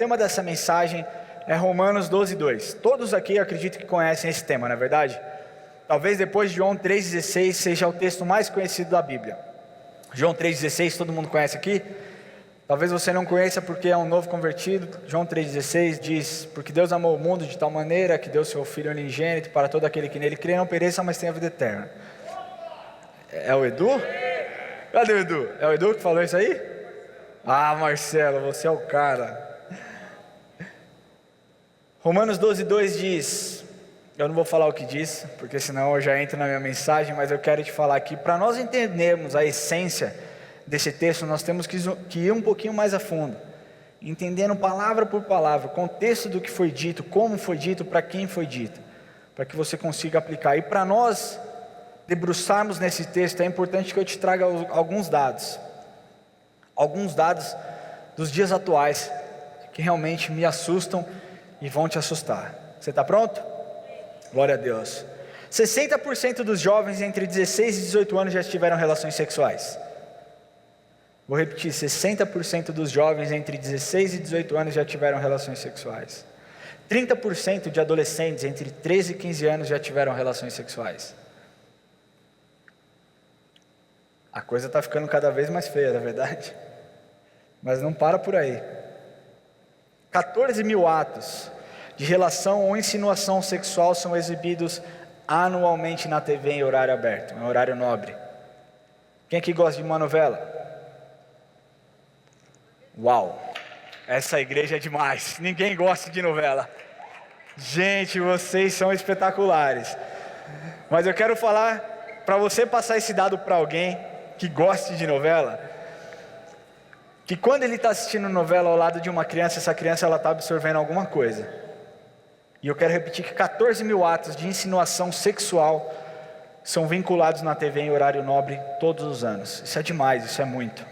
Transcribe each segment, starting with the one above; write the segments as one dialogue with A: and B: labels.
A: tema dessa mensagem é Romanos 12:2. Todos aqui eu acredito que conhecem esse tema, não é verdade? Talvez depois de João 3,16 seja o texto mais conhecido da Bíblia. João 3,16 todo mundo conhece aqui? Talvez você não conheça porque é um novo convertido. João 3,16 diz: porque Deus amou o mundo de tal maneira que deu seu Filho unigênito para todo aquele que nele crê não pereça, mas tenha vida eterna. É o Edu? Cadê o Edu? É o Edu que falou isso aí? Ah, Marcelo, você é o cara. Romanos 12:2 diz, eu não vou falar o que diz, porque senão eu já entro na minha mensagem, mas eu quero te falar aqui, para nós entendermos a essência desse texto, nós temos que ir um pouquinho mais a fundo, entendendo palavra por palavra, o contexto do que foi dito, como foi dito, para quem foi dito, para que você consiga aplicar. E para nós debruçarmos nesse texto, é importante que eu te traga alguns dados dos dias atuais, que realmente me assustam e vão te assustar. Você está pronto? Glória a Deus. 60% dos jovens entre 16 e 18 anos já tiveram relações sexuais. Vou repetir, 60% dos jovens entre 16 e 18 anos já tiveram relações sexuais. 30% de adolescentes entre 13 e 15 anos já tiveram relações sexuais. A coisa está ficando cada vez mais feia, na verdade. Mas não para por aí. 14 mil atos de relação ou insinuação sexual são exibidos anualmente na TV em horário aberto, em horário nobre. Quem aqui gosta de uma novela? Uau, essa igreja é demais, ninguém gosta de novela. Gente, vocês são espetaculares. Mas eu quero falar, para você passar esse dado para alguém que goste de novela, que quando ele está assistindo novela ao lado de uma criança, essa criança está absorvendo alguma coisa. E eu quero repetir que 14 mil atos de insinuação sexual são vinculados na TV em horário nobre todos os anos. Isso é demais, isso é muito.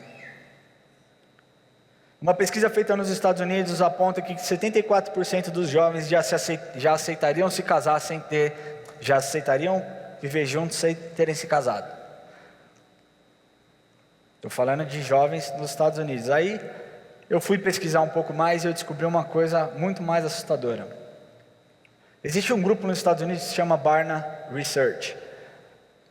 A: Uma pesquisa feita nos Estados Unidos aponta que 74% dos jovens já aceitariam se casar sem ter, já aceitariam viver juntos sem terem se casado. Estou falando de jovens nos Estados Unidos. Aí eu fui pesquisar um pouco mais e eu descobri uma coisa muito mais assustadora. Existe um grupo nos Estados Unidos que se chama Barna Research,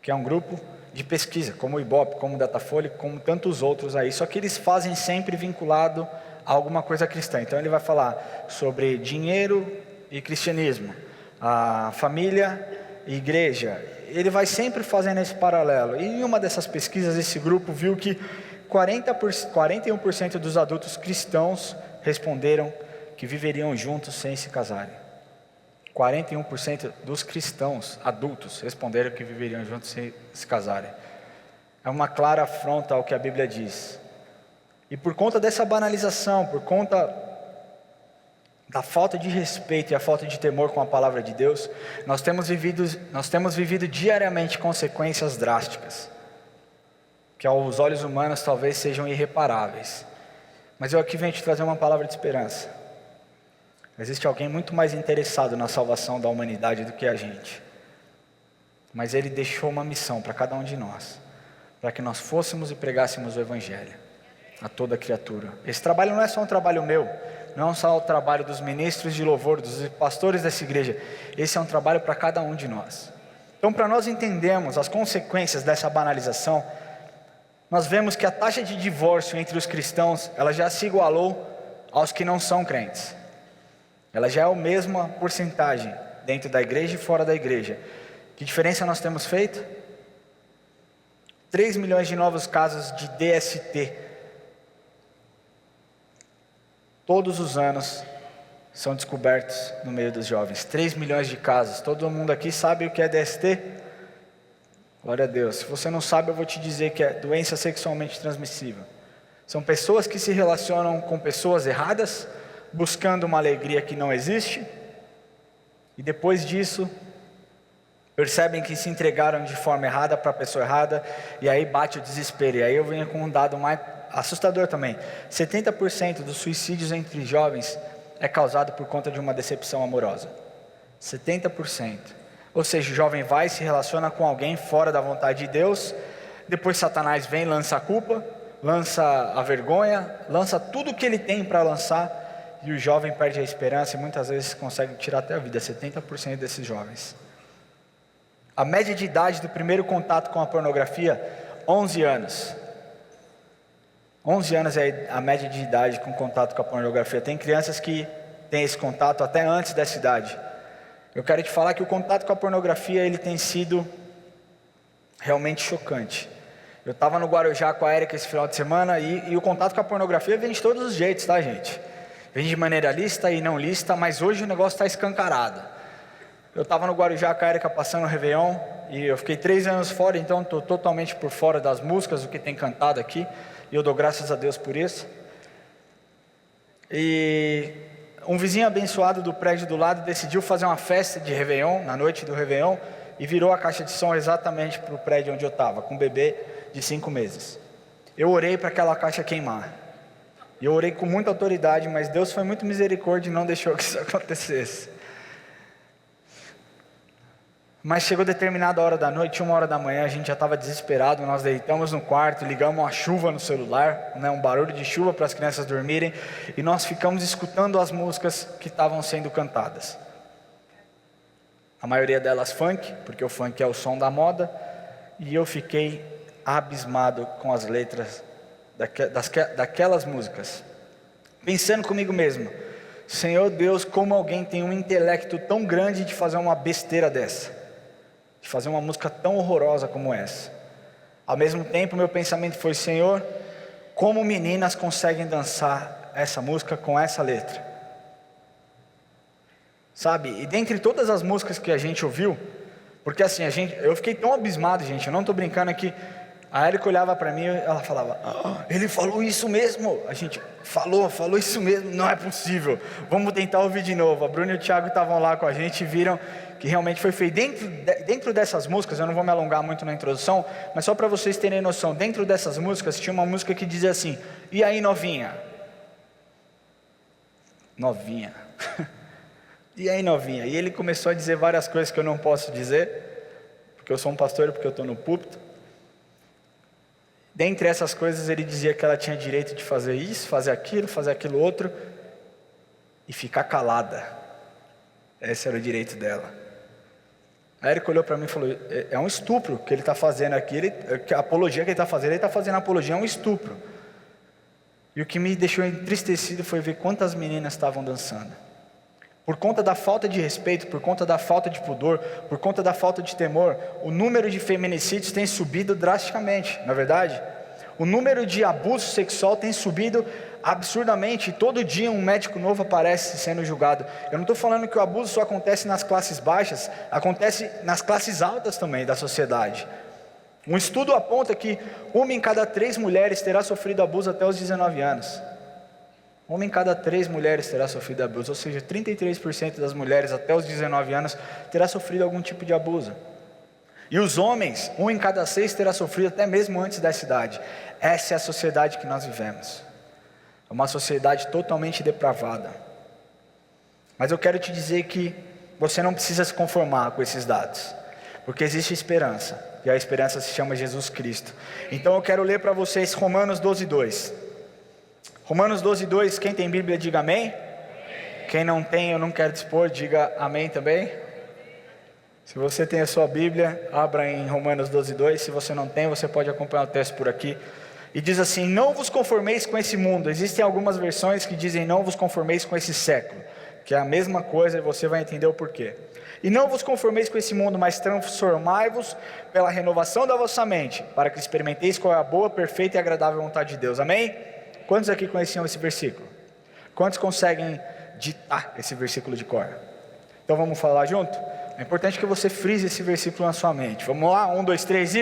A: que é um grupo de pesquisa, como o Ibope, como o Datafolha, como tantos outros aí, só que eles fazem sempre vinculado a alguma coisa cristã. Então ele vai falar sobre dinheiro e cristianismo, a família e igreja. Ele vai sempre fazendo esse paralelo. E em uma dessas pesquisas, esse grupo viu que 41% dos adultos cristãos responderam que viveriam juntos sem se casarem. 41% dos cristãos adultos responderam que viveriam juntos sem se casarem. É uma clara afronta ao que a Bíblia diz. E por conta dessa banalização, por conta da falta de respeito e a falta de temor com a palavra de Deus, nós temos vivido diariamente consequências drásticas, que aos olhos humanos talvez sejam irreparáveis. Mas eu aqui venho te trazer uma palavra de esperança. Existe alguém muito mais interessado na salvação da humanidade do que a gente. Mas Ele deixou uma missão para cada um de nós, para que nós fôssemos e pregássemos o Evangelho a toda criatura. Esse trabalho não é só um trabalho meu, não é só o trabalho dos ministros de louvor, dos pastores dessa igreja. Esse é um trabalho para cada um de nós. Então, para nós entendermos as consequências dessa banalização, nós vemos que a taxa de divórcio entre os cristãos, ela já se igualou aos que não são crentes. Ela já é a mesma porcentagem dentro da igreja e fora da igreja. Que diferença nós temos feito? 3 milhões de novos casos de DST. Todos os anos são descobertos no meio dos jovens. 3 milhões de casos. Todo mundo aqui sabe o que é DST? Glória a Deus. Se você não sabe, eu vou te dizer que é doença sexualmente transmissível. São pessoas que se relacionam com pessoas erradas, buscando uma alegria que não existe, e depois disso percebem que se entregaram de forma errada para a pessoa errada, e aí bate o desespero. E aí eu venho com um dado mais assustador também: 70% dos suicídios entre jovens é causado por conta de uma decepção amorosa. 70%. Ou seja, o jovem vai, se relaciona com alguém fora da vontade de Deus, depois Satanás vem, lança a culpa, lança a vergonha, lança tudo o que ele tem para lançar, e o jovem perde a esperança e muitas vezes consegue tirar até a vida, 70% desses jovens. A média de idade do primeiro contato com a pornografia, 11 anos. 11 anos é a média de idade com contato com a pornografia. Tem crianças que têm esse contato até antes dessa idade. Eu quero te falar que o contato com a pornografia, ele tem sido realmente chocante. Eu estava no Guarujá com a Érica esse final de semana e o contato com a pornografia vem de todos os jeitos, tá, gente? Vem de maneira lícita e não lícita, mas hoje o negócio está escancarado. Eu estava no Guarujá com a Érica passando o Réveillon e eu fiquei 3 anos fora, então estou totalmente por fora das músicas, o que tem cantado aqui, e eu dou graças a Deus por isso. E um vizinho abençoado do prédio do lado decidiu fazer uma festa de Réveillon, na noite do Réveillon, e virou a caixa de som exatamente para o prédio onde eu estava, com um bebê de 5 meses. Eu orei para aquela caixa queimar, e eu orei com muita autoridade, mas Deus foi muito misericórdia e não deixou que isso acontecesse. Mas chegou determinada hora da noite, 1 hora da manhã, a gente já estava desesperado, nós deitamos no quarto, ligamos uma chuva no celular, um barulho de chuva para as crianças dormirem, e nós ficamos escutando as músicas que estavam sendo cantadas. A maioria delas funk, porque o funk é o som da moda, e eu fiquei abismado com as letras daquelas músicas, pensando comigo mesmo: Senhor Deus, como alguém tem um intelecto tão grande de fazer uma besteira dessa, de fazer uma música tão horrorosa como essa. Ao mesmo tempo, meu pensamento foi: Senhor, como meninas conseguem dançar essa música com essa letra? Sabe, e dentre todas as músicas que a gente ouviu, porque assim, eu fiquei tão abismado, gente, eu não estou brincando aqui. A Érica olhava para mim e ela falava: ele falou isso mesmo. A gente falou isso mesmo, não é possível, vamos tentar ouvir de novo. A Bruna e o Thiago estavam lá com a gente e viram que realmente foi feito. Dentro dessas músicas, eu não vou me alongar muito na introdução, mas só para vocês terem noção, dentro dessas músicas tinha uma música que dizia assim: e aí, novinha? Novinha. E aí, novinha? E ele começou a dizer várias coisas que eu não posso dizer, porque eu sou um pastor e porque eu estou no púlpito. Dentre essas coisas, ele dizia que ela tinha direito de fazer isso, fazer aquilo outro, e ficar calada. Esse era o direito dela. A Érica olhou para mim e falou: é um estupro que ele está fazendo aqui, a apologia que ele está fazendo apologia a um estupro. E o que me deixou entristecido foi ver quantas meninas estavam dançando. Por conta da falta de respeito, por conta da falta de pudor, por conta da falta de temor, o número de feminicídios tem subido drasticamente, não é verdade? O número de abuso sexual tem subido absurdamente, e todo dia um médico novo aparece sendo julgado. Eu não estou falando que o abuso só acontece nas classes baixas, acontece nas classes altas também da sociedade. Um estudo aponta que 1 em cada 3 mulheres terá sofrido abuso até os 19 anos. 1 em cada 3 mulheres terá sofrido abuso, ou seja, 33% das mulheres até os 19 anos terá sofrido algum tipo de abuso. E os homens, 1 em cada 6 terá sofrido até mesmo antes dessa idade. Essa é a sociedade que nós vivemos. É uma sociedade totalmente depravada. Mas eu quero te dizer que você não precisa se conformar com esses dados, porque existe esperança, e a esperança se chama Jesus Cristo. Então eu quero ler para vocês Romanos 12:2. Romanos 12:2, quem tem Bíblia diga amém. Quem não tem, eu não quero dispor, diga amém também. Se você tem a sua Bíblia, abra em Romanos 12:2. Se você não tem, você pode acompanhar o texto por aqui. E diz assim: não vos conformeis com esse mundo. Existem algumas versões que dizem não vos conformeis com esse século, que é a mesma coisa e você vai entender o porquê. E não vos conformeis com esse mundo, mas transformai-vos pela renovação da vossa mente, para que experimenteis qual é a boa, perfeita e agradável vontade de Deus. Amém? Quantos aqui conheciam esse versículo? Quantos conseguem ditar esse versículo de cor? Então vamos falar junto? É importante que você frise esse versículo na sua mente. Vamos lá, 1, 2, 3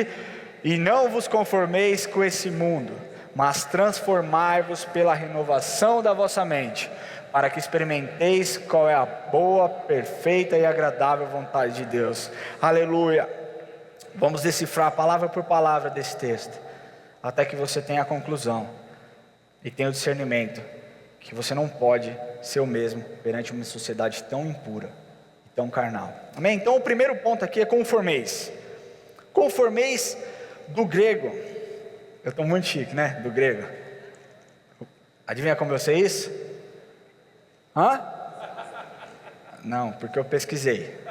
A: e não vos conformeis com esse mundo, mas transformai-vos pela renovação da vossa mente, para que experimenteis qual é a boa, perfeita e agradável vontade de Deus. Aleluia! Vamos decifrar palavra por palavra desse texto, até que você tenha a conclusão e tenha o discernimento que você não pode ser o mesmo perante uma sociedade tão impura, tão carnal. Amém? Então o primeiro ponto aqui é conformeis. Conformeis do grego. Eu estou muito chique, né? Do grego. Adivinha como eu sei isso? Hã? Não, porque eu pesquisei.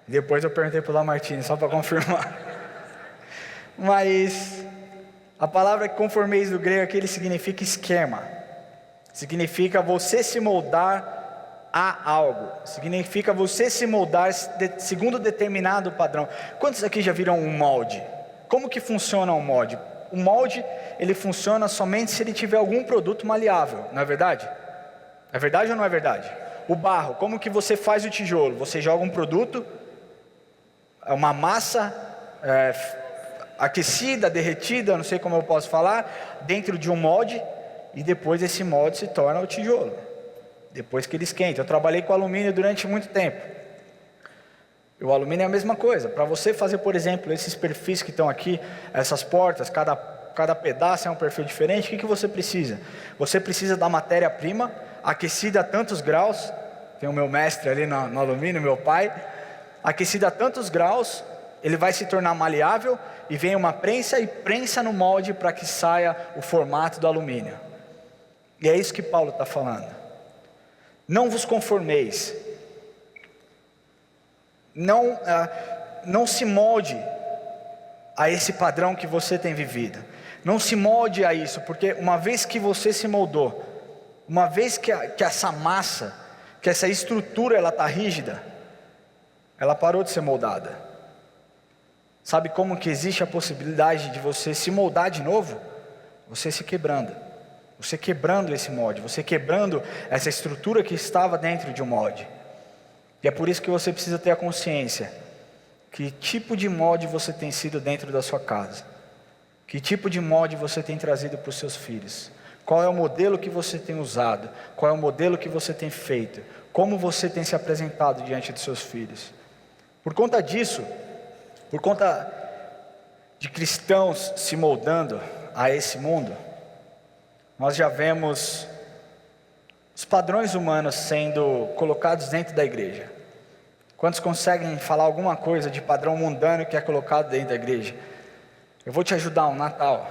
A: Depois eu perguntei para o Lamartine, só para confirmar. Mas a palavra conformeis do grego aqui, ele significa esquema. Significa você se moldar a algo. Significa você se moldar segundo determinado padrão. Quantos aqui já viram um molde? Como que funciona um molde? O molde, ele funciona somente se ele tiver algum produto maleável, não é verdade? É verdade ou não é verdade? O barro, como que você faz o tijolo? Você joga um produto, uma massa aquecida, derretida, não sei como eu posso falar, dentro de um molde, e depois esse molde se torna o tijolo, depois que ele esquenta. Eu trabalhei com alumínio durante muito tempo. E o alumínio é a mesma coisa. Para você fazer, por exemplo, esses perfis que estão aqui, essas portas, cada pedaço é um perfil diferente. O que você precisa? Você precisa da matéria-prima, aquecida a tantos graus. Tem o meu mestre ali no alumínio, meu pai. Aquecida a tantos graus, ele vai se tornar maleável, e vem uma prensa e prensa no molde para que saia o formato do alumínio. E é isso que Paulo está falando. Não vos conformeis. Não se molde a esse padrão que você tem vivido. Não se molde a isso, porque uma vez que você se moldou, uma vez que essa massa, que essa estrutura ela está rígida, ela parou de ser moldada. Sabe como que existe a possibilidade de você se moldar de novo? Você se quebrando. Você quebrando esse molde, você quebrando essa estrutura que estava dentro de um molde. E é por isso que você precisa ter a consciência. Que tipo de molde você tem sido dentro da sua casa? Que tipo de molde você tem trazido para os seus filhos? Qual é o modelo que você tem usado? Qual é o modelo que você tem feito? Como você tem se apresentado diante dos seus filhos? Por conta disso, por conta de cristãos se moldando a esse mundo, nós já vemos os padrões humanos sendo colocados dentro da igreja. Quantos conseguem falar alguma coisa de padrão mundano que é colocado dentro da igreja? Eu vou te ajudar, um Natal.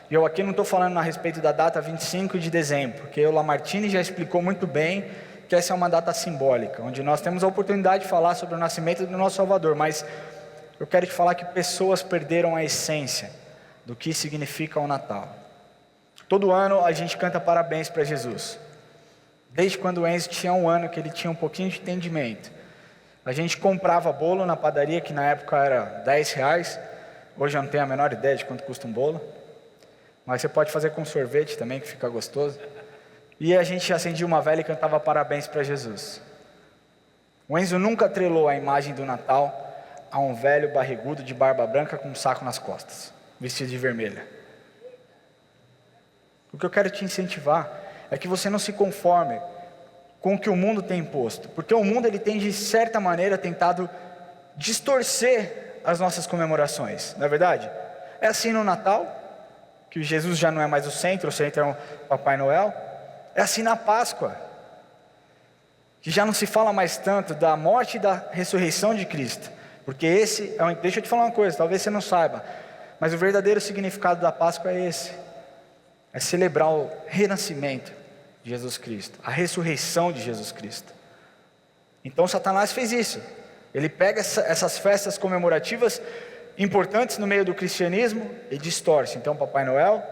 A: E eu aqui não estou falando a respeito da data 25 de dezembro, porque o Lamartine já explicou muito bem que essa é uma data simbólica, onde nós temos a oportunidade de falar sobre o nascimento do nosso Salvador, mas eu quero te falar que pessoas perderam a essência do que significa o Natal. Todo ano a gente canta parabéns para Jesus. Desde quando o Enzo tinha 1 ano, que ele tinha um pouquinho de entendimento. A gente comprava bolo na padaria, que na época era R$10. Hoje eu não tenho a menor ideia de quanto custa um bolo. Mas você pode fazer com sorvete também, que fica gostoso. E a gente acendia uma vela e cantava parabéns para Jesus. O Enzo nunca atrelou a imagem do Natal a um velho barrigudo de barba branca com um saco nas costas, vestido de vermelho. O que eu quero te incentivar é que você não se conforme com o que o mundo tem imposto, porque o mundo ele tem de certa maneira tentado distorcer as nossas comemorações, não é verdade? É assim no Natal, que Jesus já não é mais o centro é o Papai Noel. É assim na Páscoa, que já não se fala mais tanto da morte e da ressurreição de Cristo, porque esse é deixa eu te falar uma coisa, talvez você não saiba, mas o verdadeiro significado da Páscoa é esse, é celebrar o renascimento de Jesus Cristo, a ressurreição de Jesus Cristo. Então Satanás fez isso, ele pega essas festas comemorativas importantes no meio do cristianismo e distorce. Então Papai Noel,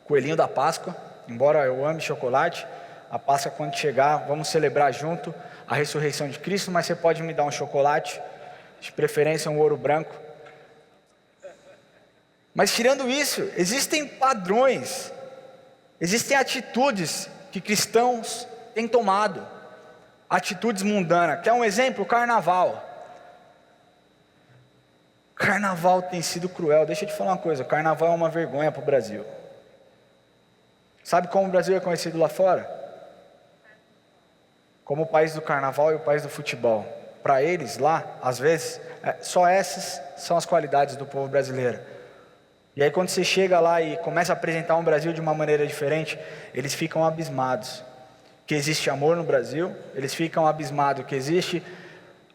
A: coelhinho da Páscoa, embora eu ame chocolate, a Páscoa quando chegar, vamos celebrar junto a ressurreição de Cristo, mas você pode me dar um chocolate, de preferência um ouro branco. Mas tirando isso, existem padrões, existem atitudes que cristãos têm tomado, atitudes mundanas. Quer um exemplo? Carnaval. Carnaval tem sido cruel. Deixa eu te falar uma coisa, carnaval é uma vergonha para o Brasil. Sabe como o Brasil é conhecido lá fora? Como o país do carnaval e o país do futebol. Para eles lá, às vezes, só essas são as qualidades do povo brasileiro. E aí quando você chega lá e começa a apresentar um Brasil de uma maneira diferente, eles ficam abismados que existe amor no Brasil, eles ficam abismados que existe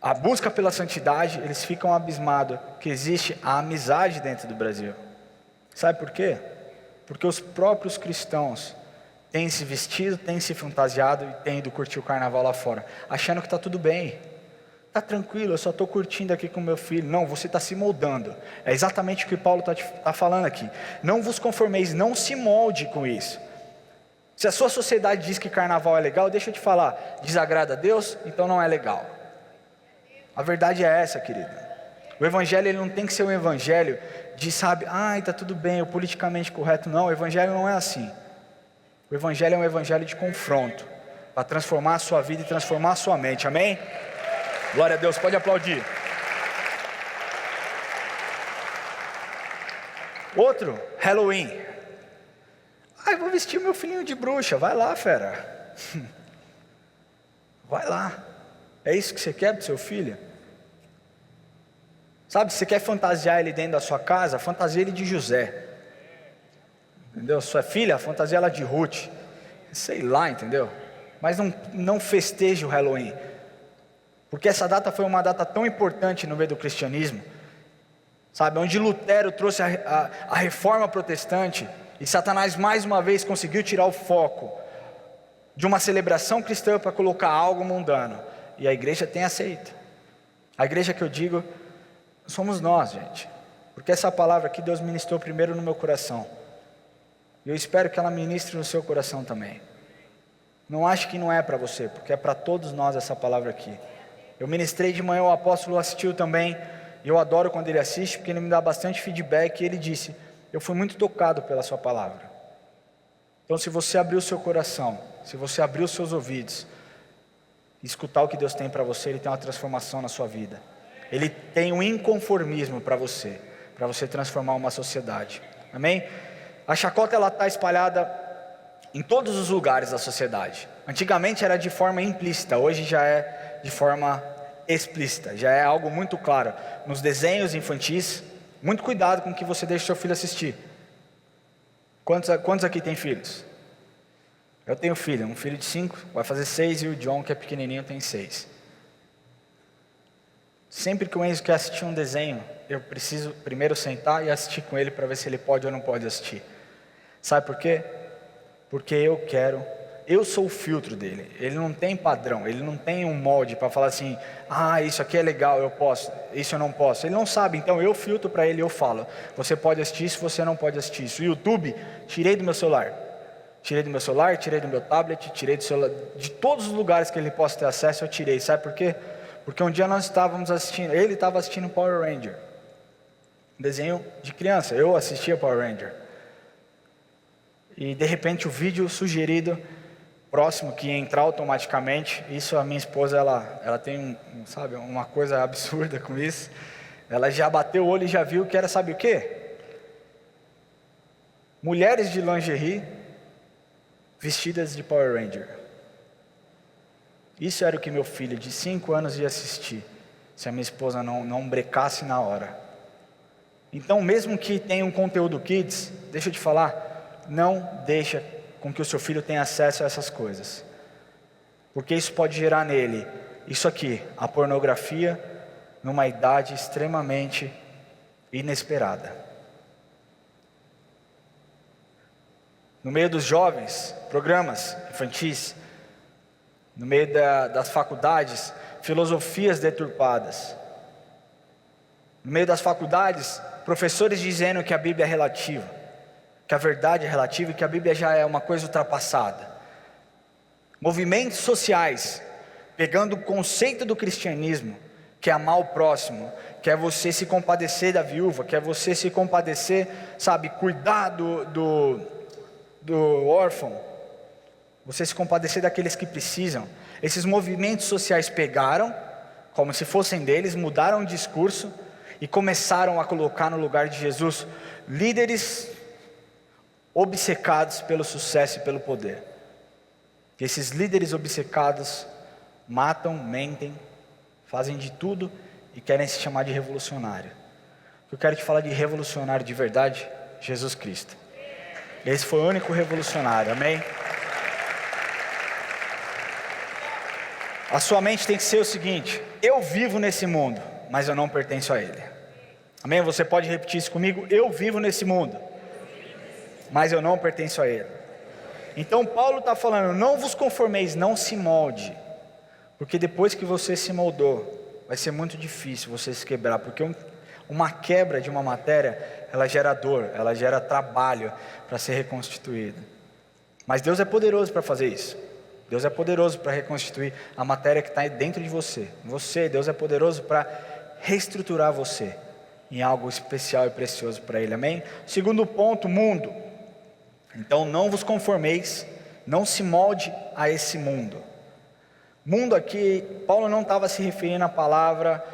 A: a busca pela santidade, eles ficam abismados que existe a amizade dentro do Brasil. Sabe por quê? Porque os próprios cristãos tem se vestido, tem se fantasiado e tem ido curtir o carnaval lá fora, achando que está tudo bem. Está tranquilo, eu só estou curtindo aqui com meu filho. Não, você está se moldando. É exatamente o que Paulo está falando aqui. Não vos conformeis, não se molde com isso. Se a sua sociedade diz que carnaval é legal, deixa eu te falar, desagrada a Deus, então não é legal. A verdade é essa, querido. O evangelho ele não tem que ser um evangelho de, sabe, está tudo bem, o politicamente correto. Não, o evangelho não é assim. O evangelho é um evangelho de confronto, para transformar a sua vida e transformar a sua mente, amém? Glória a Deus, pode aplaudir. Outro, Halloween. Eu vou vestir meu filhinho de bruxa. Vai lá, fera. Vai lá. É isso que você quer do seu filho? Sabe, você quer fantasiar ele dentro da sua casa? Fantasia ele de José. Entendeu? Sua filha, fantasia ela de Ruth. Sei lá, entendeu? Mas não festeje o Halloween. Porque essa data foi uma data tão importante no meio do cristianismo. Sabe, onde Lutero trouxe a reforma protestante. E Satanás mais uma vez conseguiu tirar o foco de uma celebração cristã para colocar algo mundano. E a igreja tem aceito. A igreja que eu digo, somos nós, gente. Porque essa palavra aqui Deus ministrou primeiro no meu coração. E eu espero que ela ministre no seu coração também. Não acho que não é para você, porque é para todos nós essa palavra aqui. Eu ministrei de manhã, o apóstolo assistiu também. E eu adoro quando ele assiste, porque ele me dá bastante feedback. E ele disse: eu fui muito tocado pela sua palavra. Então, se você abrir o seu coração, se você abrir os seus ouvidos, escutar o que Deus tem para você, Ele tem uma transformação na sua vida. Ele tem um inconformismo para você transformar uma sociedade. Amém? A chacota ela está espalhada em todos os lugares da sociedade. Antigamente era de forma implícita, hoje já é de forma explícita, já é algo muito claro. Nos desenhos infantis, muito cuidado com o que você deixa o seu filho assistir. Quantos aqui tem filhos? Eu tenho filho, um filho de 5, vai fazer 6, e o John, que é pequenininho, tem 6. Sempre que o Enzo quer assistir um desenho, eu preciso primeiro sentar e assistir com ele para ver se ele pode ou não pode assistir. Sabe por quê? Porque eu sou o filtro dele. Ele não tem padrão, ele não tem um molde para falar assim: isso aqui é legal, eu posso, isso eu não posso. Ele não sabe, então eu filtro para ele, eu falo: você pode assistir isso, você não pode assistir isso. O YouTube, tirei do meu celular, tirei do meu tablet, tirei do celular, de todos os lugares que ele possa ter acesso, eu tirei. Sabe por quê? Porque um dia nós estávamos assistindo, ele estava assistindo Power Ranger, um desenho de criança, eu assistia Power Ranger. E de repente o vídeo sugerido próximo que ia entrar automaticamente, isso a minha esposa, ela tem sabe, uma coisa absurda com isso. Ela já bateu o olho e já viu que era, sabe o quê? Mulheres de lingerie vestidas de Power Ranger. Isso era o que meu filho de 5 anos ia assistir, se a minha esposa não brecasse na hora. Então, mesmo que tenha um conteúdo kids, deixa eu te falar, não deixa com que o seu filho tenha acesso a essas coisas, porque isso pode gerar nele, isso aqui, a pornografia, numa idade extremamente inesperada. No meio dos jovens, programas infantis, no meio das faculdades, filosofias deturpadas. No meio das faculdades, professores dizendo que a Bíblia é relativa, que a verdade é relativa e que a Bíblia já é uma coisa ultrapassada. Movimentos sociais, pegando o conceito do cristianismo, que é amar o próximo, que é você se compadecer da viúva, que é você se compadecer, sabe, cuidar do órfão, você se compadecer daqueles que precisam. Esses movimentos sociais pegaram, como se fossem deles, mudaram o discurso e começaram a colocar no lugar de Jesus líderes obcecados pelo sucesso e pelo poder. E esses líderes obcecados matam, mentem, fazem de tudo e querem se chamar de revolucionário. Eu quero te falar de revolucionário de verdade, Jesus Cristo. Esse foi o único revolucionário, amém? A sua mente tem que ser o seguinte: eu vivo nesse mundo, mas eu não pertenço a ele. Amém? Você pode repetir isso comigo? Eu vivo nesse mundo, mas eu não pertenço a ele. Então Paulo está falando, não vos conformeis, não se molde, porque depois que você se moldou, vai ser muito difícil você se quebrar, porque uma quebra de uma matéria, ela gera dor, ela gera trabalho para ser reconstituída. Mas Deus é poderoso para fazer isso. Deus é poderoso para reconstituir a matéria que está dentro de você. Deus é poderoso para reestruturar você em algo especial e precioso para Ele, amém? Segundo ponto, mundo. Então não vos conformeis, não se molde a esse mundo. Mundo aqui, Paulo não estava se referindo à palavra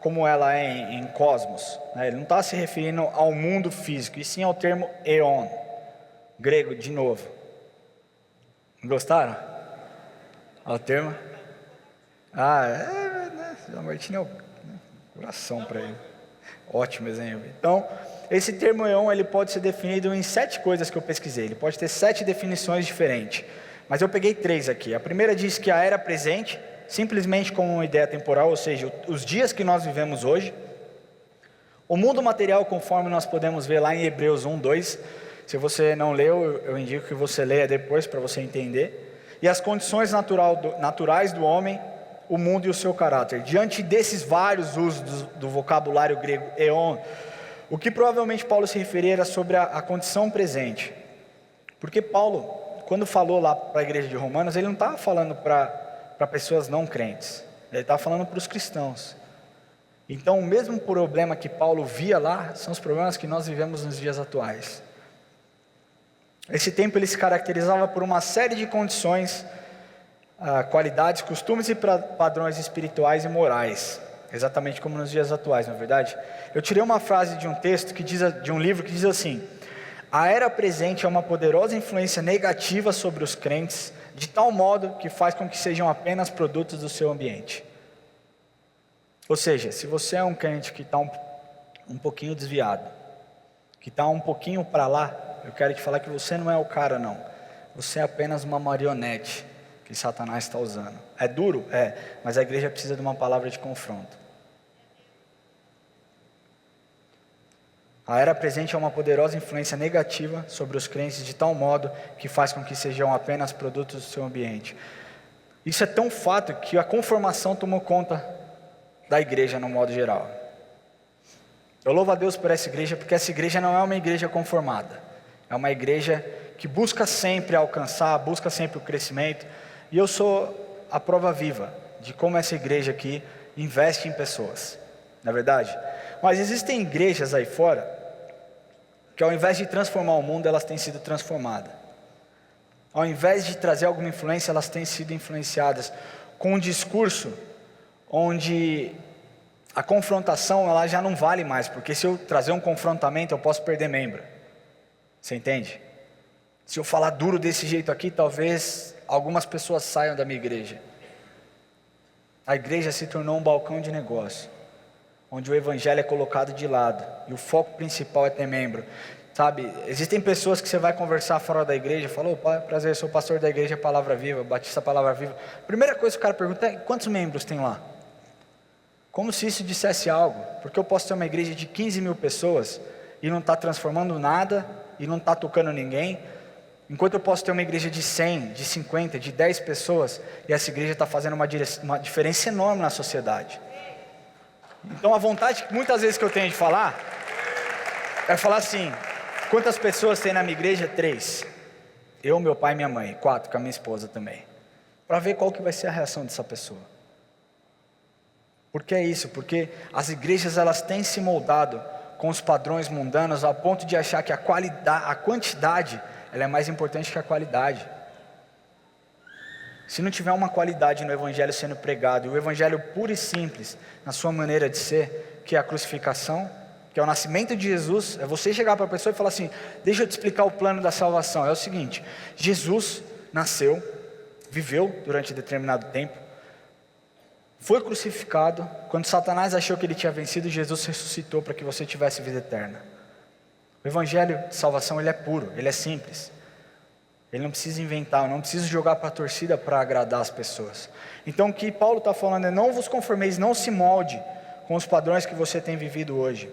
A: como ela é em cosmos, né? Ele não estava se referindo ao mundo físico, e sim ao termo eon, grego de novo. Gostaram? Ao termo? Né? O Martim é o coração para ele. Ótimo exemplo. Então, esse termo eon, ele pode ser definido em 7 coisas que eu pesquisei. Ele pode ter 7 definições diferentes. Mas eu peguei 3 aqui. A primeira diz que a era presente, simplesmente como uma ideia temporal, ou seja, os dias que nós vivemos hoje. O mundo material, conforme nós podemos ver lá em Hebreus 1, 2. Se você não leu, eu indico que você leia depois para você entender. E as condições naturais do homem, o mundo e o seu caráter. Diante desses vários usos do vocabulário grego eon, o que provavelmente Paulo se referia era sobre a condição presente. Porque Paulo, quando falou lá para a igreja de Romanos, ele não estava falando para pessoas não crentes, ele estava falando para os cristãos. Então o mesmo problema que Paulo via lá, são os problemas que nós vivemos nos dias atuais. Esse tempo ele se caracterizava por uma série de condições, qualidades, costumes e padrões espirituais e morais, exatamente como nos dias atuais, não é verdade? Eu tirei uma frase de um texto de um livro que diz assim: a era presente é uma poderosa influência negativa sobre os crentes, de tal modo que faz com que sejam apenas produtos do seu ambiente. Ou seja, se você é um crente que está um pouquinho desviado, que está um pouquinho para lá, eu quero te falar que você não é o cara não, você é apenas uma marionete que Satanás está usando. É duro? É, mas a igreja precisa de uma palavra de confronto. A era presente é uma poderosa influência negativa sobre os crentes, de tal modo que faz com que sejam apenas produtos do seu ambiente. Isso é tão fato que a conformação tomou conta da igreja no modo geral. Eu louvo a Deus por essa igreja, porque essa igreja não é uma igreja conformada. É uma igreja que busca sempre alcançar, busca sempre o crescimento. E eu sou a prova viva de como essa igreja aqui investe em pessoas, não é verdade? Mas existem igrejas aí fora que ao invés de transformar o mundo, elas têm sido transformadas. Ao invés de trazer alguma influência, elas têm sido influenciadas com um discurso onde a confrontação ela já não vale mais, porque se eu trazer um confrontamento eu posso perder membro. Você entende? Se eu falar duro desse jeito aqui, talvez algumas pessoas saiam da minha igreja. A igreja se tornou um balcão de negócio, onde o evangelho é colocado de lado, e o foco principal é ter membro. Sabe, existem pessoas que você vai conversar fora da igreja, falou, prazer, eu sou pastor da igreja Palavra Viva, Batista Palavra Viva. Primeira coisa que o cara pergunta é, quantos membros tem lá? Como se isso dissesse algo, porque eu posso ter uma igreja de 15 mil pessoas, e não está transformando nada, e não está tocando ninguém, enquanto eu posso ter uma igreja de 100, de 50, de 10 pessoas, e essa igreja está fazendo uma diferença enorme na sociedade. Então a vontade que muitas vezes que eu tenho de falar, é falar assim, quantas pessoas tem na minha igreja? 3, eu, meu pai e minha mãe, 4, com a minha esposa também, para ver qual que vai ser a reação dessa pessoa. Por que é isso? Porque as igrejas elas têm se moldado com os padrões mundanos, ao ponto de achar que a quantidade, ela é mais importante que a qualidade. Se não tiver uma qualidade no evangelho sendo pregado, e o evangelho puro e simples, na sua maneira de ser, que é a crucificação, que é o nascimento de Jesus, é você chegar para a pessoa e falar assim, deixa eu te explicar o plano da salvação. É o seguinte, Jesus nasceu, viveu durante determinado tempo, foi crucificado, quando Satanás achou que ele tinha vencido, Jesus ressuscitou para que você tivesse vida eterna. O evangelho de salvação ele é puro, ele é simples. Ele não precisa inventar, não precisa jogar para a torcida para agradar as pessoas. Então o que Paulo está falando é, não vos conformeis, não se molde com os padrões que você tem vivido hoje,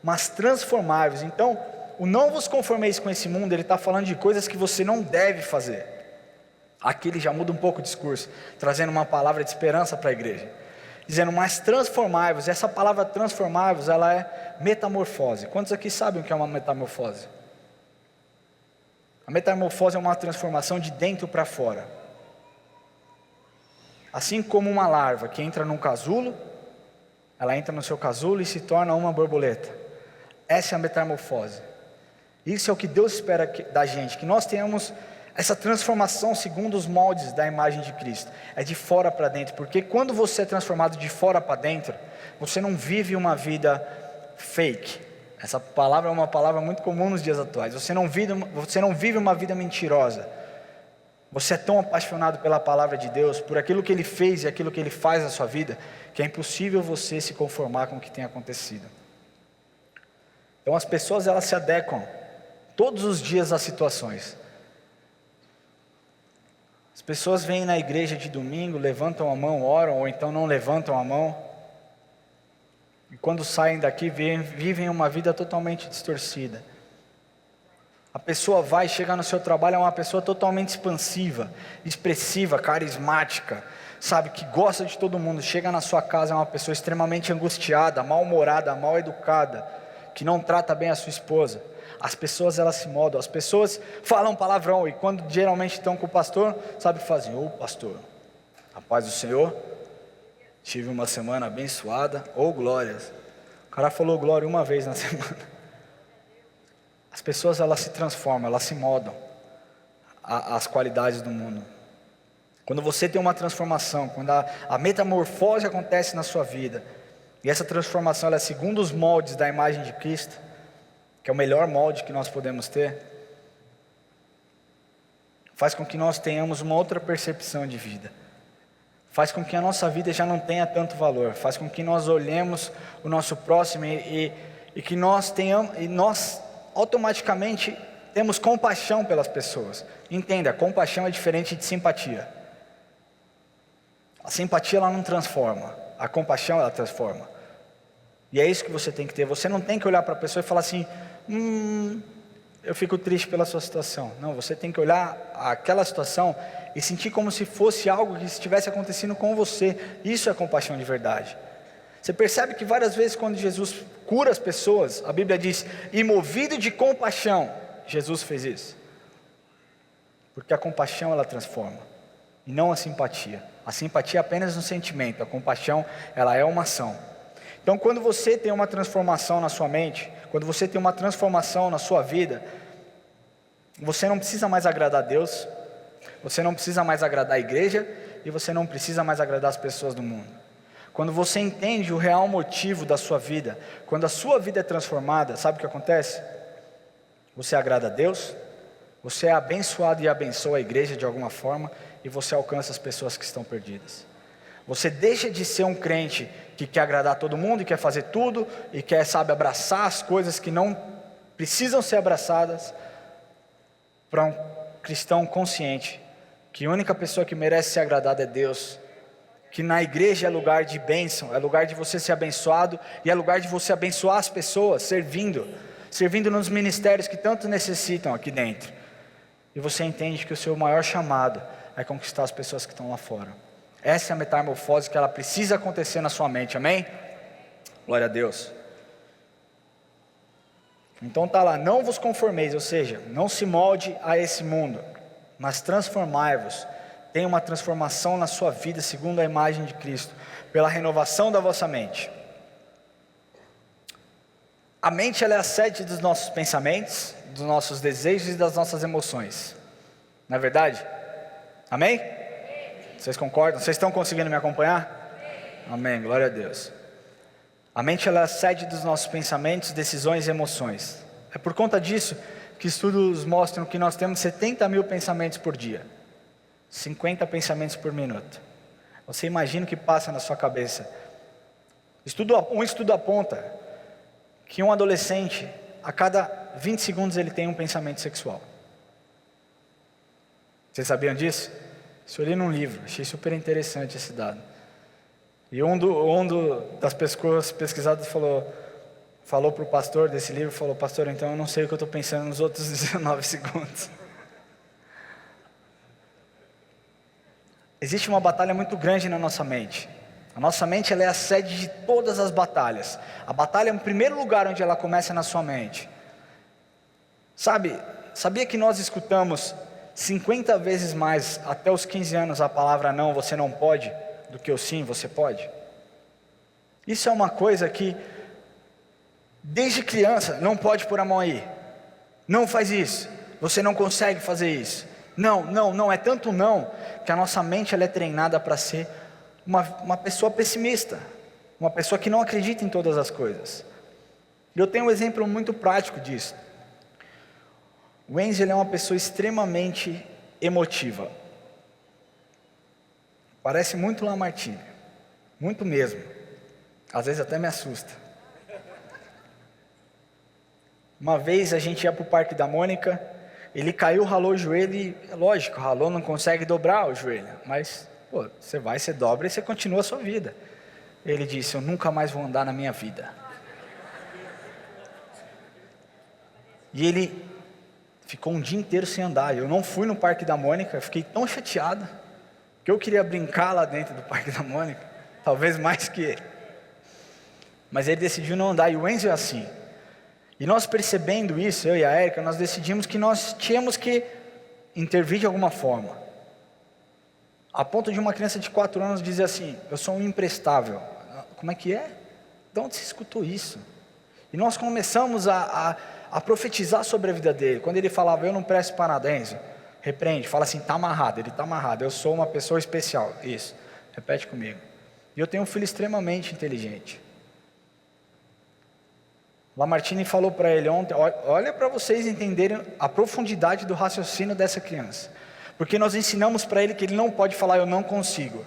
A: mas transformai-vos. Então, o não vos conformeis com esse mundo, ele está falando de coisas que você não deve fazer. Aqui ele já muda um pouco o discurso, trazendo uma palavra de esperança para a igreja, dizendo, mas transformai-vos. Essa palavra transformai-vos, ela é metamorfose. Quantos aqui sabem o que é uma metamorfose? A metamorfose é uma transformação de dentro para fora. Assim como uma larva que entra num casulo, ela entra no seu casulo e se torna uma borboleta. Essa é a metamorfose. Isso é o que Deus espera da gente, que nós tenhamos essa transformação segundo os moldes da imagem de Cristo. É de fora para dentro, porque quando você é transformado de fora para dentro, você não vive uma vida fake. Essa palavra é uma palavra muito comum nos dias atuais. Você não vive uma vida mentirosa. Você é tão apaixonado pela palavra de Deus, por aquilo que Ele fez e aquilo que Ele faz na sua vida, que é impossível você se conformar com o que tem acontecido. Então as pessoas, elas se adequam todos os dias às situações. As pessoas vêm na igreja de domingo, levantam a mão, oram, ou então não levantam a mão. E quando saem daqui, vivem uma vida totalmente distorcida. A pessoa vai, chega no seu trabalho, é uma pessoa totalmente expansiva, expressiva, carismática, sabe, que gosta de todo mundo. Chega na sua casa, é uma pessoa extremamente angustiada, mal-humorada, mal-educada, que não trata bem a sua esposa. As pessoas, elas se moldam, as pessoas falam palavrão, e quando geralmente estão com o pastor, sabe, fazem, ô pastor, a paz do Senhor, tive uma semana abençoada, ou glórias. O cara falou glória uma vez na semana. As pessoas, elas se transformam, elas se moldam às qualidades do mundo. Quando você tem uma transformação, quando a metamorfose acontece na sua vida, e essa transformação ela é segundo os moldes da imagem de Cristo, que é o melhor molde que nós podemos ter, faz com que nós tenhamos uma outra percepção de vida, faz com que a nossa vida já não tenha tanto valor, faz com que nós olhemos o nosso próximo e que nós tenhamos, e nós automaticamente temos compaixão pelas pessoas. Entenda, compaixão é diferente de simpatia. A simpatia, ela não transforma, a compaixão, ela transforma. E é isso que você tem que ter. Você não tem que olhar para a pessoa e falar assim, eu fico triste pela sua situação. Não, você tem que olhar aquela situação e sentir como se fosse algo que estivesse acontecendo com você. Isso é compaixão de verdade. Você percebe que várias vezes quando Jesus cura as pessoas, a Bíblia diz, e movido de compaixão, Jesus fez isso. Porque a compaixão, ela transforma, e não a simpatia. A simpatia é apenas um sentimento, a compaixão, ela é uma ação. Então quando você tem uma transformação na sua mente, quando você tem uma transformação na sua vida, você não precisa mais agradar a Deus, você não precisa mais agradar a igreja, e você não precisa mais agradar as pessoas do mundo. Quando você entende o real motivo da sua vida, quando a sua vida é transformada, sabe o que acontece? Você agrada a Deus, você é abençoado e abençoa a igreja de alguma forma, e você alcança as pessoas que estão perdidas. Você deixa de ser um crente que quer agradar todo mundo e quer fazer tudo, e quer, sabe, abraçar as coisas que não precisam ser abraçadas, para um cristão consciente, que a única pessoa que merece ser agradada é Deus, que na igreja é lugar de bênção, é lugar de você ser abençoado, e é lugar de você abençoar as pessoas, servindo nos ministérios que tanto necessitam aqui dentro. E você entende que o seu maior chamado é conquistar as pessoas que estão lá fora. Essa é a metamorfose que ela precisa acontecer na sua mente, amém? Glória a Deus. Então está lá, não vos conformeis, ou seja, não se molde a esse mundo, mas transformai-vos. Tenha uma transformação na sua vida segundo a imagem de Cristo, pela renovação da vossa mente. A mente, ela é a sede dos nossos pensamentos, dos nossos desejos e das nossas emoções. Não é verdade? Amém? Vocês concordam? Vocês estão conseguindo me acompanhar? Amém, glória a Deus. A mente, ela é a sede dos nossos pensamentos, decisões e emoções. É por conta disso que estudos mostram que nós temos 70 mil pensamentos por dia. 50 pensamentos por minuto. Você imagina o que passa na sua cabeça. Um estudo aponta que um adolescente, a cada 20 segundos ele tem um pensamento sexual. Vocês sabiam disso? Isso eu li num livro, achei super interessante esse dado. E das pessoas pesquisadas falou, falou para o pastor desse livro, falou: pastor, então eu não sei o que eu estou pensando nos outros 19 segundos. Existe uma batalha muito grande na nossa mente. A nossa mente, ela é a sede de todas as batalhas. A batalha é o primeiro lugar onde ela começa na sua mente. Sabia que nós escutamos 50 vezes mais até os 15 anos a palavra não, você não pode, do que o sim, você pode? Isso é uma coisa que, desde criança, não pode pôr a mão aí. Não faz isso, você não consegue fazer isso. Não, é tanto não, que a nossa mente ela é treinada para ser uma pessoa pessimista, uma pessoa que não acredita em todas as coisas. E eu tenho um exemplo muito prático disso. O Enzo ele é uma pessoa extremamente emotiva. Parece muito Lamartine, muito mesmo. Às vezes até me assusta. Uma vez a gente ia para o Parque da Mônica, ele caiu, ralou o joelho e, lógico, ralou, não consegue dobrar o joelho, mas você vai, você dobra e você continua a sua vida. Ele disse: eu nunca mais vou andar na minha vida. E ele ficou um dia inteiro sem andar. Eu não fui no Parque da Mônica, eu fiquei tão chateado, que eu queria brincar lá dentro do Parque da Mônica, talvez mais que ele. Mas ele decidiu não andar, e o Enzo é assim. E nós percebendo isso, eu e a Érica, nós decidimos que nós tínhamos que intervir de alguma forma. A ponto de uma criança de 4 anos dizer assim: eu sou um imprestável. Como é que é? De onde você escutou isso? E nós começamos a profetizar sobre a vida dele. Quando ele falava: eu não presto para nada, Enzo, repreende, fala assim: está amarrado. Ele está amarrado, eu sou uma pessoa especial. Isso, repete comigo. E eu tenho um filho extremamente inteligente. Lamartine falou para ele ontem: olha para vocês entenderem a profundidade do raciocínio dessa criança. Porque nós ensinamos para ele que ele não pode falar eu não consigo.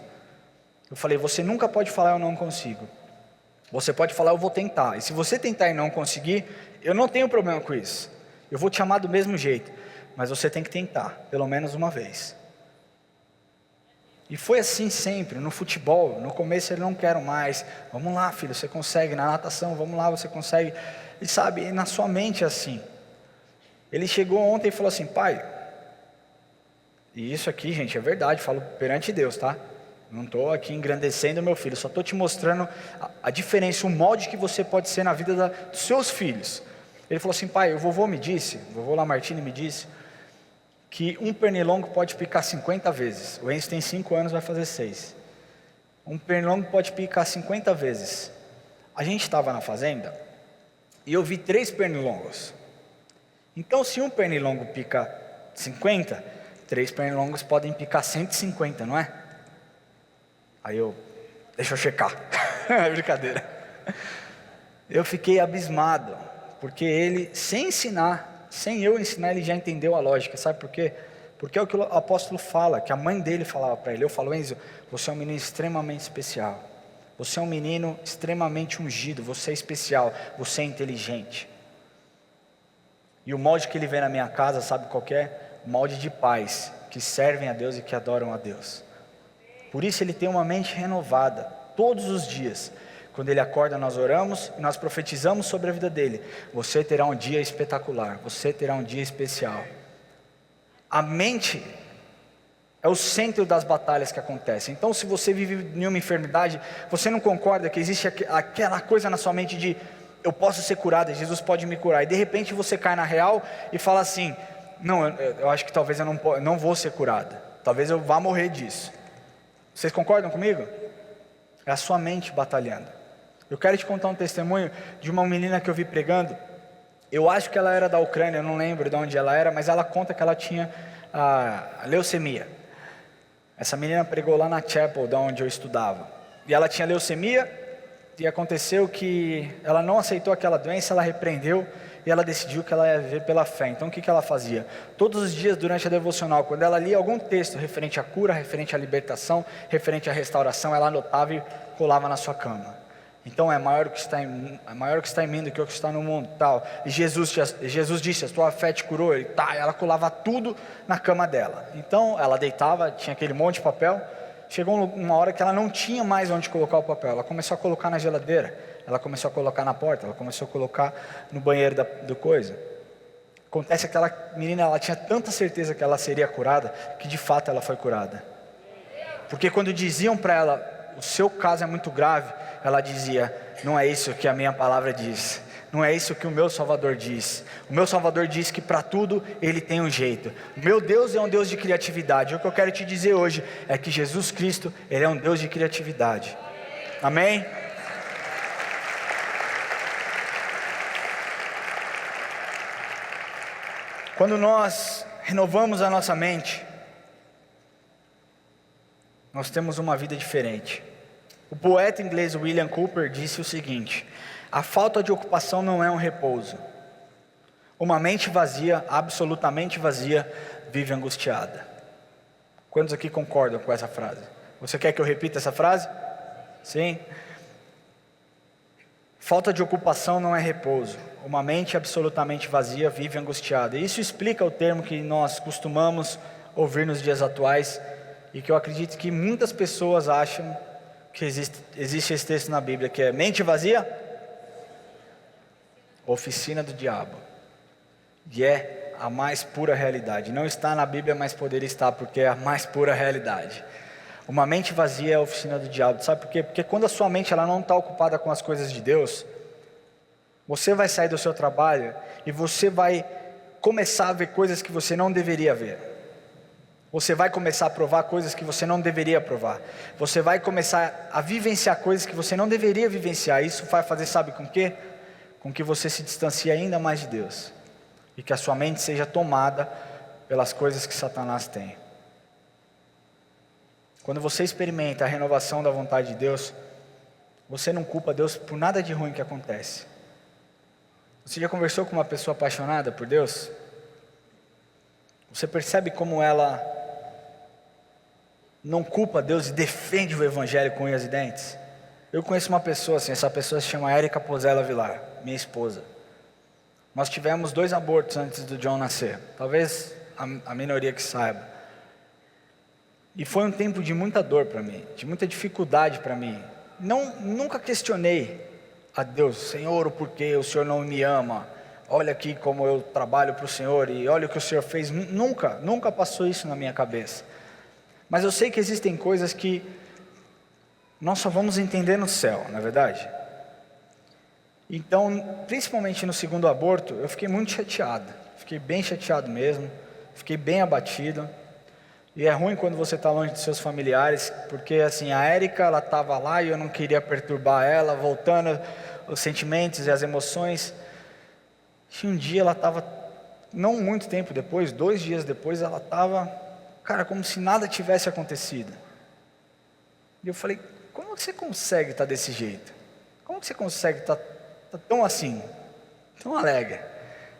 A: Eu falei: você nunca pode falar eu não consigo. Você pode falar eu vou tentar. E se você tentar e não conseguir, eu não tenho problema com isso. Eu vou te amar do mesmo jeito. Mas você tem que tentar, pelo menos uma vez. E foi assim sempre, no futebol. No começo ele: não quero mais. Vamos lá, filho, você consegue. Na natação, vamos lá, você consegue. E sabe, na sua mente é assim. Ele chegou ontem e falou assim: pai, e isso aqui, gente, é verdade, falo perante Deus, tá? Não estou aqui engrandecendo meu filho, só estou te mostrando a diferença, o molde que você pode ser na vida dos seus filhos. Ele falou assim: pai, o vovô Lamartine me disse, que um pernilongo pode picar 50 vezes. O Enzo tem 5 anos, vai fazer 6. Um pernilongo pode picar 50 vezes. A gente estava na fazenda, e eu vi 3 pernilongos. Então, se um pernilongo pica 50, 3 pernilongos podem picar 150, não é? Aí deixa eu checar. É brincadeira. Eu fiquei abismado, porque ele, sem eu ensinar, ele já entendeu a lógica. Sabe por quê? Porque é o que o apóstolo fala, que a mãe dele falava para ele. Eu falo: Enzo, você é um menino extremamente especial. Você é um menino extremamente ungido. Você é especial, você é inteligente. E o molde que ele vê na minha casa, sabe qual que é? O molde de pais que servem a Deus e que adoram a Deus. Por isso ele tem uma mente renovada, todos os dias. Quando ele acorda, nós oramos e nós profetizamos sobre a vida dele. Você terá um dia espetacular, você terá um dia especial. A mente é o centro das batalhas que acontecem. Então, se você vive em uma enfermidade, você não concorda que existe aquela coisa na sua mente de: eu posso ser curado, Jesus pode me curar. E de repente você cai na real e fala assim: não, eu acho que talvez eu não vou ser curado. Talvez eu vá morrer disso. Vocês concordam comigo? É a sua mente batalhando. Eu quero te contar um testemunho de uma menina que eu vi pregando. Eu acho que ela era da Ucrânia, eu não lembro de onde ela era, mas ela conta que ela tinha a leucemia. Essa menina pregou lá na Chapel, da onde eu estudava. E ela tinha leucemia, e aconteceu que ela não aceitou aquela doença, ela repreendeu, e ela decidiu que ela ia viver pela fé. Então o que ela fazia? Todos os dias durante a devocional, quando ela lia algum texto referente à cura, referente à libertação, referente à restauração, ela anotava e colava na sua cama. Então é maior o que está em mim do que o que está no mundo, tal. E Jesus disse: a tua fé te curou. Ela colava tudo na cama dela. Então ela deitava, tinha aquele monte de papel. Chegou uma hora que ela não tinha mais onde colocar o papel. Ela começou a colocar na geladeira. ela começou a colocar na porta, ela começou a colocar no banheiro do coisa. Acontece que aquela menina, ela tinha tanta certeza que ela seria curada, que de fato ela foi curada. Porque quando diziam para ela, o seu caso é muito grave, ela dizia, não é isso que a minha palavra diz, não é isso que o meu Salvador diz. O meu Salvador diz que para tudo Ele tem um jeito. O meu Deus é um Deus de criatividade. O que eu quero te dizer hoje é que Jesus Cristo, Ele é um Deus de criatividade. Amém? Quando nós renovamos a nossa mente, nós temos uma vida diferente. O poeta inglês William Cowper disse o seguinte: a falta de ocupação não é um repouso. Uma mente vazia, absolutamente vazia, vive angustiada. Quantos aqui concordam com essa frase? Você quer que eu repita essa frase? Sim? Falta de ocupação não é repouso. Uma mente absolutamente vazia vive angustiada. Isso explica o termo que nós costumamos ouvir nos dias atuais e que eu acredito que muitas pessoas acham que existe esse texto na Bíblia, que é mente vazia, oficina do diabo. E é a mais pura realidade. Não está na Bíblia, mas poderia estar, porque é a mais pura realidade. Uma mente vazia é a oficina do diabo. Sabe por quê? Porque quando a sua mente ela não está ocupada com as coisas de Deus, você vai sair do seu trabalho e você vai começar a ver coisas que você não deveria ver. Você vai começar a provar coisas que você não deveria provar. Você vai começar a vivenciar coisas que você não deveria vivenciar. Isso vai fazer, sabe com o quê? Com que você se distancie ainda mais de Deus. E que a sua mente seja tomada pelas coisas que Satanás tem. Quando você experimenta a renovação da vontade de Deus, você não culpa Deus por nada de ruim que acontece. Você já conversou com uma pessoa apaixonada por Deus? Você percebe como ela não culpa Deus e defende o Evangelho com unhas e dentes? Eu conheço uma pessoa assim, essa pessoa se chama Érica Pozella Vilar, minha esposa. Nós tivemos 2 abortos antes do John nascer, talvez a minoria que saiba. E foi um tempo de muita dor para mim, de muita dificuldade para mim. Nunca questionei a Deus, Senhor, o porquê o Senhor não me ama? Olha aqui como eu trabalho para o Senhor e olha o que o Senhor fez. Nunca passou isso na minha cabeça. Mas eu sei que existem coisas que nós só vamos entender no céu, não é verdade? Então, principalmente no segundo aborto, eu fiquei muito chateado. Fiquei bem chateado mesmo, fiquei bem abatido. E é ruim quando você está longe dos seus familiares, porque assim, a Érica, ela estava lá e eu não queria perturbar ela, voltando os sentimentos e as emoções. E um dia ela estava, não muito tempo depois, 2 dias depois, ela estava, cara, como se nada tivesse acontecido. E eu falei, como você consegue estar desse jeito? Como você consegue estar tão assim, tão alegre?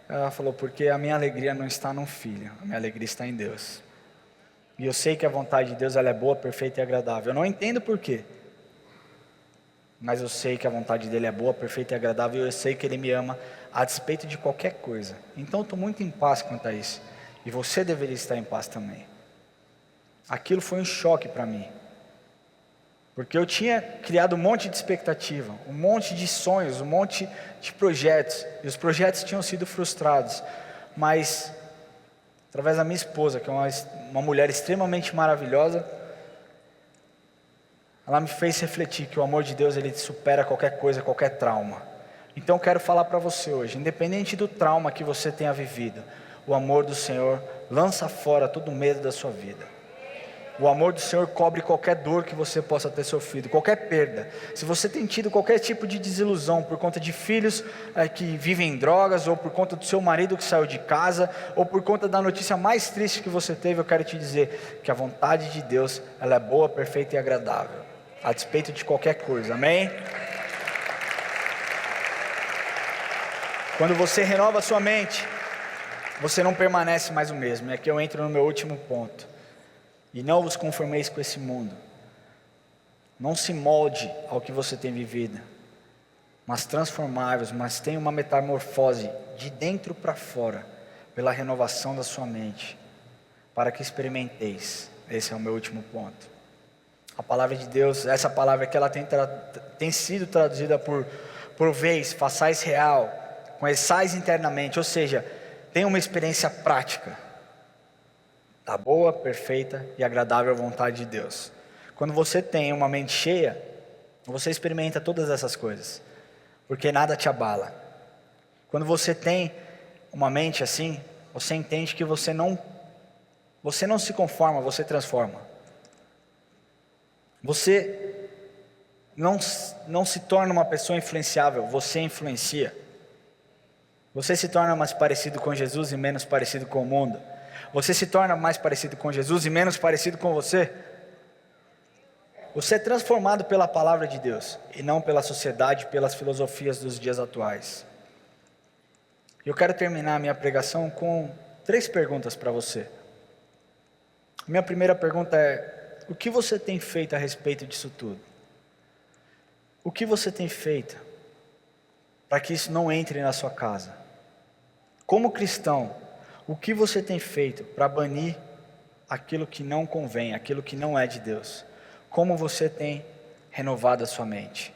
A: Ela falou, porque a minha alegria não está no filho, a minha alegria está em Deus. E eu sei que a vontade de Deus ela é boa, perfeita e agradável. Eu não entendo por quê, mas eu sei que a vontade dele é boa, perfeita e agradável. E eu sei que ele me ama a despeito de qualquer coisa. Então eu estou muito em paz quanto a isso. E você deveria estar em paz também. Aquilo foi um choque para mim, porque eu tinha criado um monte de expectativa, um monte de sonhos, um monte de projetos. E os projetos tinham sido frustrados. Mas através da minha esposa, que é uma mulher extremamente maravilhosa, ela me fez refletir que o amor de Deus, ele supera qualquer coisa, qualquer trauma. Então eu quero falar para você hoje, independente do trauma que você tenha vivido, o amor do Senhor lança fora todo o medo da sua vida. O amor do Senhor cobre qualquer dor que você possa ter sofrido, qualquer perda. Se você tem tido qualquer tipo de desilusão por conta de filhos que vivem em drogas, ou por conta do seu marido que saiu de casa, ou por conta da notícia mais triste que você teve, eu quero te dizer que a vontade de Deus, ela é boa, perfeita e agradável, a despeito de qualquer coisa, amém? Quando você renova a sua mente, você não permanece mais o mesmo. E aqui eu entro no meu último ponto. E não vos conformeis com esse mundo. Não se molde ao que você tem vivido, mas transformai-vos, mas tenha uma metamorfose de dentro para fora, pela renovação da sua mente, para que experimenteis. Esse é o meu último ponto. A palavra de Deus, essa palavra que ela tem sido traduzida por vez, façais real, conheçais internamente, ou seja, tem uma experiência prática da boa, perfeita e agradável vontade de Deus. Quando você tem uma mente cheia, você experimenta todas essas coisas, porque nada te abala. Quando você tem uma mente assim, você entende que você não se conforma, você transforma. Você não se torna uma pessoa influenciável, você influencia. Você se torna mais parecido com Jesus e menos parecido com o mundo. Você se torna mais parecido com Jesus e menos parecido com você. Você é transformado pela palavra de Deus e não pela sociedade, pelas filosofias dos dias atuais. Eu quero terminar a minha pregação com 3 perguntas para você. Minha primeira pergunta é: o que você tem feito a respeito disso tudo? O que você tem feito para que isso não entre na sua casa? Como cristão, o que você tem feito para banir aquilo que não convém, aquilo que não é de Deus? Como você tem renovado a sua mente?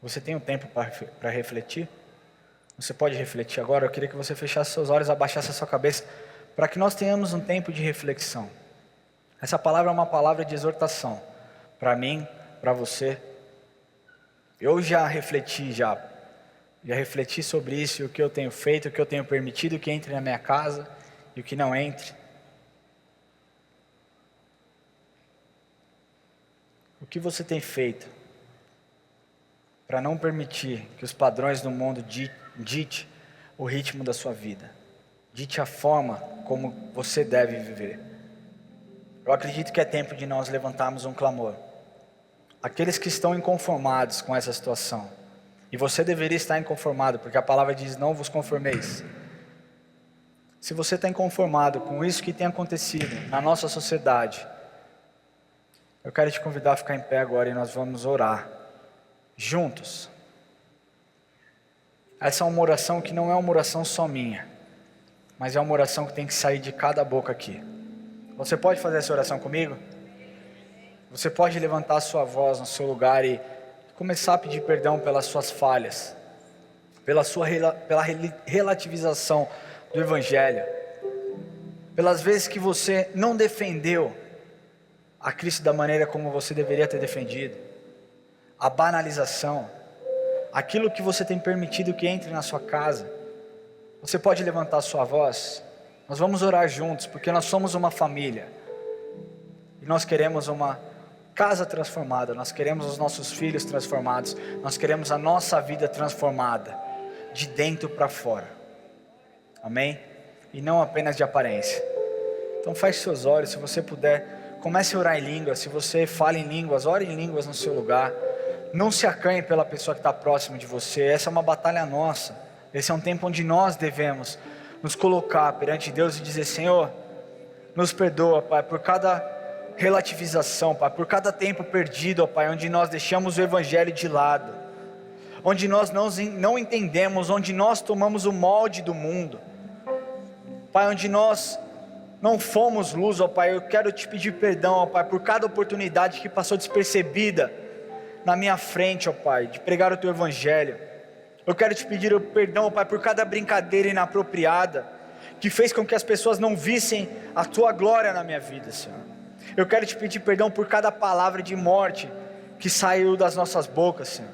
A: Você tem um tempo para refletir? Você pode refletir agora? Eu queria que você fechasse seus olhos, abaixasse a sua cabeça, para que nós tenhamos um tempo de reflexão. Essa palavra é uma palavra de exortação, para mim, para você. Eu já refleti sobre isso, o que eu tenho feito, o que eu tenho permitido que entre na minha casa e o que não entre. O que você tem feito para não permitir que os padrões do mundo dite o ritmo da sua vida, dite a forma como você deve viver? Eu acredito que é tempo de nós levantarmos um clamor. Aqueles que estão inconformados com essa situação, e você deveria estar inconformado, porque a palavra diz: não vos conformeis. Se você está inconformado com isso que tem acontecido na nossa sociedade, eu quero te convidar a ficar em pé agora e nós vamos orar juntos. Essa é uma oração que não é uma oração só minha, mas é uma oração que tem que sair de cada boca aqui. Você pode fazer essa oração comigo? Você pode levantar a sua voz no seu lugar e começar a pedir perdão pelas suas falhas, pela relativização do Evangelho, pelas vezes que você não defendeu a Cristo da maneira como você deveria ter defendido, a banalização, aquilo que você tem permitido que entre na sua casa. Você pode levantar a sua voz? Nós vamos orar juntos, porque nós somos uma família, e nós queremos uma casa transformada, nós queremos os nossos filhos transformados, nós queremos a nossa vida transformada, de dentro para fora, amém? E não apenas de aparência. Então feche seus olhos, se você puder, comece a orar em línguas. Se você fala em línguas, ore em línguas no seu lugar. Não se acanhe pela pessoa que está próxima de você. Essa é uma batalha nossa. Esse é um tempo onde nós devemos nos colocar perante Deus e dizer: Senhor, nos perdoa, Pai, por cada relativização, Pai, por cada tempo perdido, ó Pai, onde nós deixamos o Evangelho de lado, onde nós não entendemos, onde nós tomamos o molde do mundo, Pai, onde nós não fomos luz, ó Pai. Eu quero te pedir perdão, ó Pai, por cada oportunidade que passou despercebida na minha frente, ó Pai, de pregar o Teu Evangelho. Eu quero te pedir perdão, ó Pai, por cada brincadeira inapropriada, que fez com que as pessoas não vissem a Tua glória na minha vida, Senhor. Eu quero te pedir perdão por cada palavra de morte que saiu das nossas bocas, Senhor.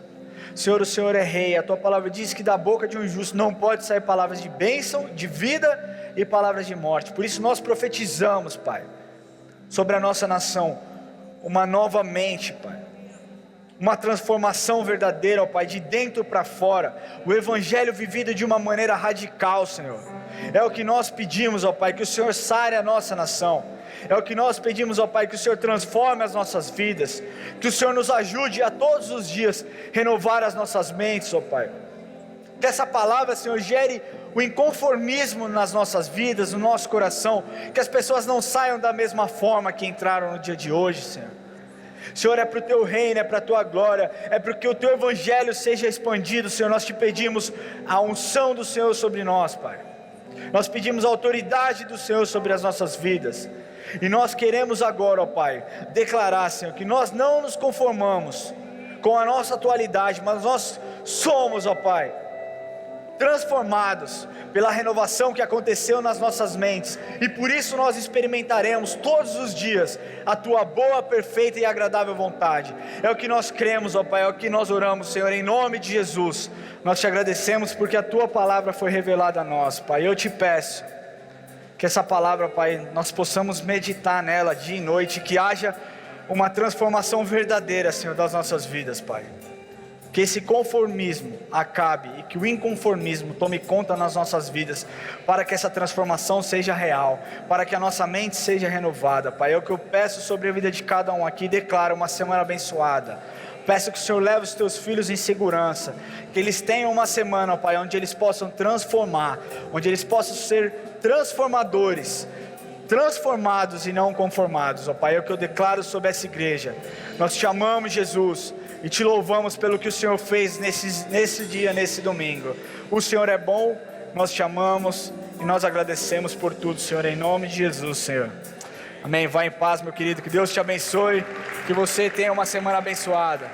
A: Senhor, o Senhor é Rei, a Tua palavra diz que da boca de um justo não pode sair palavras de bênção, de vida e palavras de morte. Por isso nós profetizamos, Pai, sobre a nossa nação, uma nova mente, Pai, uma transformação verdadeira, ó Pai, de dentro para fora, o Evangelho vivido de uma maneira radical, Senhor. É o que nós pedimos, ó Pai, que o Senhor sare a nossa nação. É o que nós pedimos, ó Pai, que o Senhor transforme as nossas vidas, que o Senhor nos ajude a todos os dias renovar as nossas mentes, ó Pai. Que essa palavra, Senhor, gere o inconformismo nas nossas vidas, no nosso coração, que as pessoas não saiam da mesma forma que entraram no dia de hoje, Senhor. Senhor, é para o Teu reino, é para a Tua glória, é para que o Teu Evangelho seja expandido, Senhor. Nós te pedimos a unção do Senhor sobre nós, Pai. Nós pedimos a autoridade do Senhor sobre as nossas vidas. E nós queremos agora, ó Pai, declarar, Senhor, que nós não nos conformamos com a nossa atualidade, mas nós somos, ó Pai, transformados pela renovação que aconteceu nas nossas mentes, e por isso nós experimentaremos todos os dias a Tua boa, perfeita e agradável vontade. É o que nós cremos, ó Pai, é o que nós oramos, Senhor, em nome de Jesus. Nós te agradecemos porque a Tua palavra foi revelada a nós, Pai. Eu te peço que essa palavra, Pai, nós possamos meditar nela dia e noite, que haja uma transformação verdadeira, Senhor, das nossas vidas, Pai. Que esse conformismo acabe e que o inconformismo tome conta nas nossas vidas, para que essa transformação seja real, para que a nossa mente seja renovada, Pai. É o que eu peço sobre a vida de cada um aqui. Declaro uma semana abençoada. Peço que o Senhor leve os teus filhos em segurança, que eles tenham uma semana, Pai, onde eles possam transformar, onde eles possam ser transformadores, transformados e não conformados, ó Pai. É o que eu declaro sobre essa igreja. Nós te amamos, Jesus, e te louvamos pelo que o Senhor fez nesse dia, nesse domingo. O Senhor é bom, nós te amamos e nós agradecemos por tudo, Senhor, em nome de Jesus, Senhor. Amém. Vá em paz, meu querido, que Deus te abençoe, que você tenha uma semana abençoada.